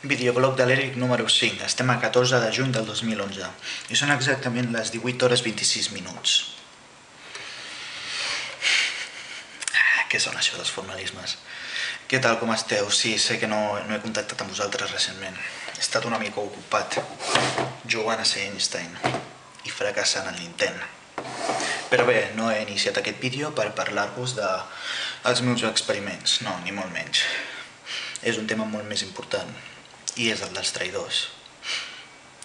Videoblog de l'Eric número 5. Estem a 14 de juny del 2011 i són exactament les 18 hores 26 minuts. Què són això dels formalismes? Què tal, com esteu? Sí, sé que no he contactat amb vosaltres recentment. He estat una mica ocupat jugant a ser Einstein i fracassant en l'intent. Però bé, no he iniciat aquest vídeo per parlar-vos dels meus experiments, no, ni molt menys. És un tema molt més important, i és el dels traïdors.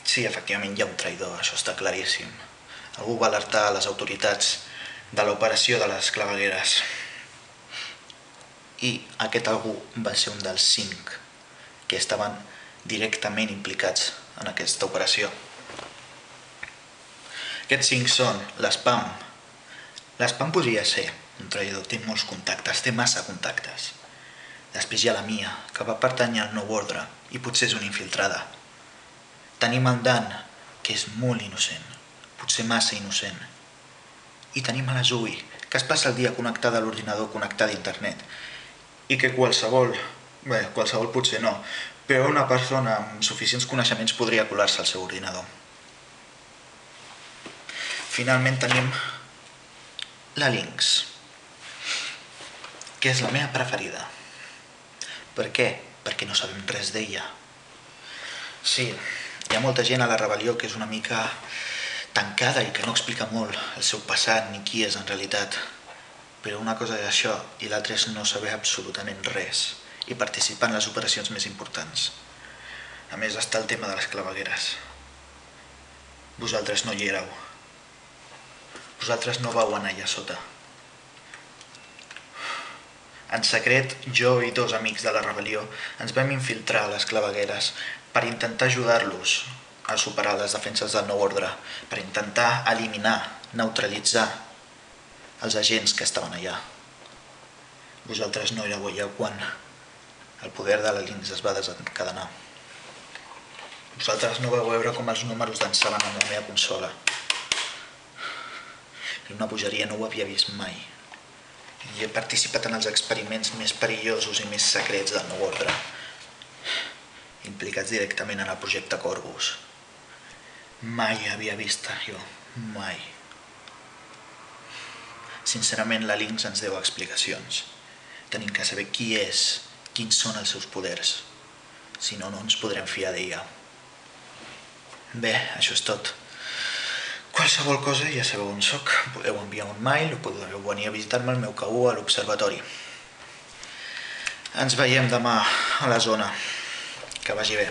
Sí, efectivament hi ha un traïdor, això està claríssim. Algú va alertar les autoritats de l'operació de les clavegueres. I aquest algú va ser un dels 5 que estaven directament implicats en aquesta operació. Aquests 5 són l'Spam. L'Spam podria ser un traïdor, té molts contactes, té massa contactes. Després hi ha la Mia, que va pertànyer al Nou Ordre i potser és una infiltrada. Tenim el Dan, que és molt innocent, potser massa innocent. I tenim a la Zoe, que es passa el dia connectada a l'ordinador, connectada a internet. I que qualsevol potser no, però una persona amb suficients coneixements podria colar-se al seu ordinador. Finalment tenim la Lynx, que és la meva preferida. Per què? Perquè no sabem res d'ella. Sí, hi ha molta gent a la rebel·lió que és una mica tancada i que no explica molt el seu passat ni qui és en realitat. Però una cosa és això i l'altra és no saber absolutament res i participar en les operacions més importants. A més està el tema de les clavegueres. Vosaltres no hi éreu. Vosaltres no vau anar allà sota. En secret, jo i 2 amics de la rebel·lió ens vam infiltrar a les clavegueres per intentar ajudar-los a superar les defenses del Nou Ordre, per intentar eliminar, neutralitzar els agents que estaven allà. Vosaltres no éreu allà quan el poder de la Lynx es va desencadenar. Vosaltres no vau veure com els números dansaven amb la meva consola. Una bogeria no ho havia vist mai. I he participat en els experiments més perillosos i més secrets del Nou Ordre, implicats directament en el projecte Corvus. Mai havia vist jo, mai. Sincerament, la Lynx ens deu explicacions. Tenim que saber qui és, quins són els seus poders. Si no, no ens podrem fiar d'ella. Bé, això és tot. Qualsevol cosa ja sabeu on soc. Podeu enviar un mail o podeu venir a visitar-me al meu K1 a l'Observatori. Ens veiem demà a la zona. Que vagi bé.